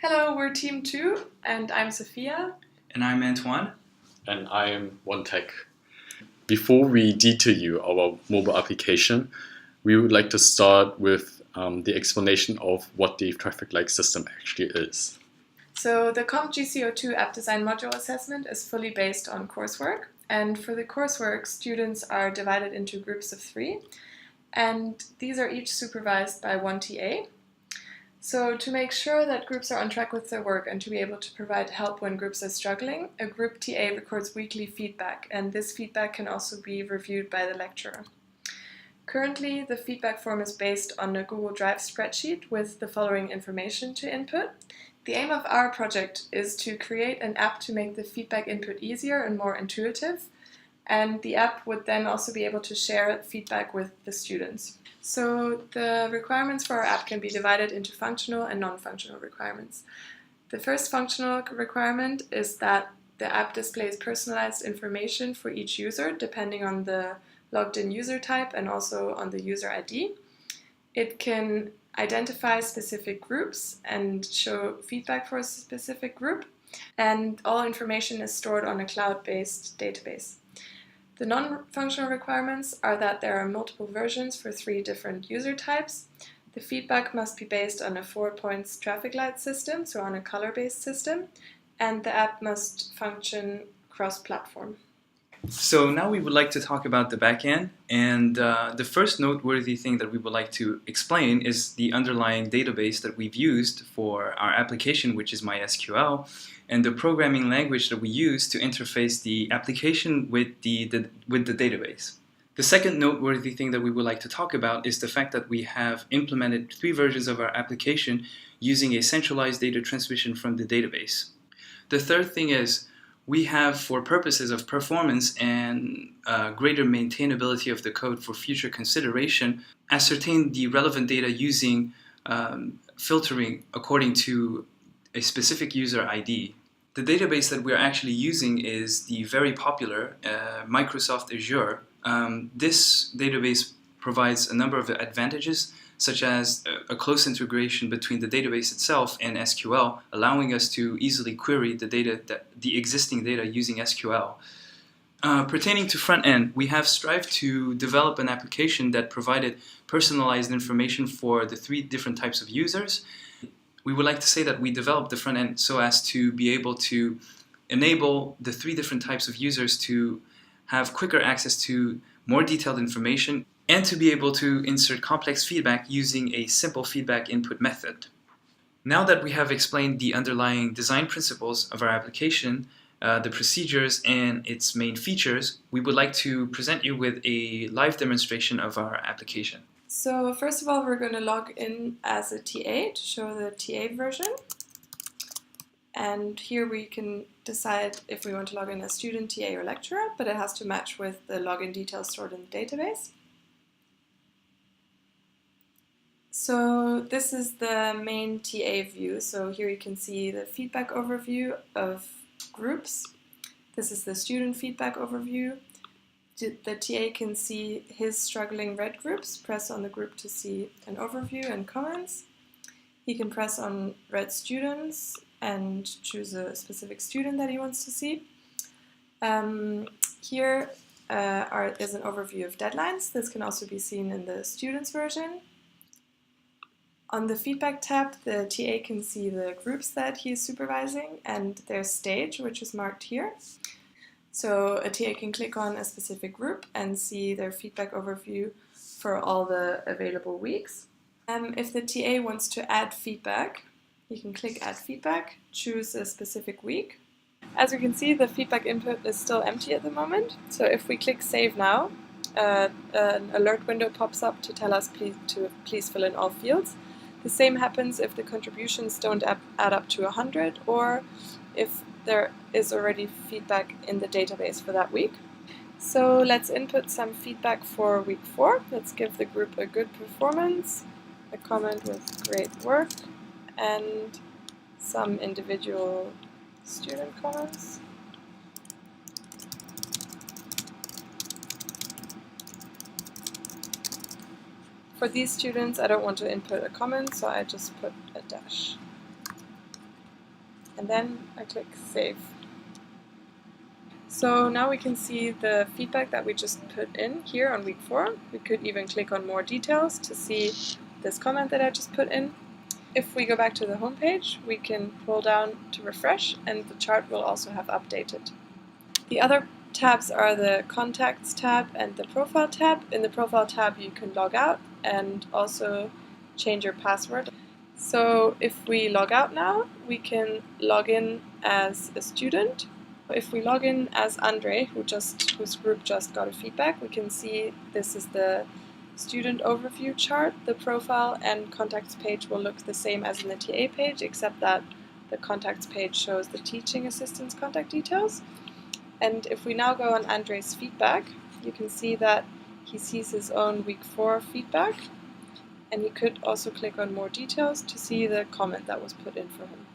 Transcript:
Hello, we're Team 2, and I'm Sophia. And I'm Antoine. And I'm OneTech. Before we detail you our mobile application, we would like to start with the explanation of what the traffic light system actually is. So the gc02 app design module assessment is fully based on coursework. And for the coursework, students are divided into groups of 3. And these are each supervised by one TA. So to make sure that groups are on track with their work and to be able to provide help when groups are struggling, a group TA records weekly feedback, and this feedback can also be reviewed by the lecturer. Currently, the feedback form is based on a Google Drive spreadsheet with the following information to input. The aim of our project is to create an app to make the feedback input easier and more intuitive, and the app would then also be able to share feedback with the students. So the requirements for our app can be divided into functional and non-functional requirements. The first functional requirement is that the app displays personalized information for each user depending on the logged in user type and also on the user ID. It can identify specific groups and show feedback for a specific group, and all information is stored on a cloud-based database. The non-functional requirements are that there are multiple versions for 3 different user types. The feedback must be based on a 4-point traffic light system, so on a color-based system, and the app must function cross-platform. So now we would like to talk about the backend, and the first noteworthy thing that we would like to explain is the underlying database that we've used for our application, which is MySQL, and the programming language that we use to interface the application with the database. The second noteworthy thing that we would like to talk about is the fact that we have implemented 3 versions of our application using a centralized data transmission from the database. The third thing is we have, for purposes of performance and greater maintainability of the code for future consideration, ascertained the relevant data using filtering according to a specific user ID. The database that we're actually using is the very popular Microsoft Azure. This database provides a number of advantages, such as a close integration between the database itself and SQL, allowing us to easily query the existing data using SQL. Pertaining to front end, we have strived to develop an application that provided personalized information for the 3 different types of users. We would like to say that we developed the front end so as to be able to enable the 3 different types of users to have quicker access to more detailed information and to be able to insert complex feedback using a simple feedback input method. Now that we have explained the underlying design principles of our application, the procedures and its main features, we would like to present you with a live demonstration of our application. So first of all, we're going to log in as a TA to show the TA version. And here we can decide if we want to log in as student, TA, or lecturer, but it has to match with the login details stored in the database. So this is the main TA view. So here you can see the feedback overview of groups. This is the student feedback overview. The TA can see his struggling red groups. Press on the group to see an overview and comments. He can press on red students and choose a specific student that he wants to see. Here is an overview of deadlines. This can also be seen in the students version. On the feedback tab, the TA can see the groups that he is supervising and their stage, which is marked here. So a TA can click on a specific group and see their feedback overview for all the available weeks. If the TA wants to add feedback, you can click Add Feedback, choose a specific week. As you can see, the feedback input is still empty at the moment. So if we click Save Now, an alert window pops up to tell us please fill in all fields. The same happens if the contributions don't add up to 100 or if there is already feedback in the database for that week. So let's input some feedback for week 4. Let's give the group a good performance, a comment with great work, and some individual student comments. For these students, I don't want to input a comment, so I just put a dash. and then I click Save. So now we can see the feedback that we just put in here on week 4. We could even click on more details to see this comment that I just put in. If we go back to the home page, we can pull down to refresh, and the chart will also have updated. The other tabs are the Contacts tab and the Profile tab. In the Profile tab you can log out and also change your password. So if we log out now, we can log in as a student. If we log in as Andre, whose group just got a feedback, we can see this is the student overview chart. The profile and contacts page will look the same as in the TA page, except that the contacts page shows the teaching assistant's contact details. And if we now go on Andre's feedback, you can see that he sees his own week 4 feedback, and he could also click on more details to see the comment that was put in for him.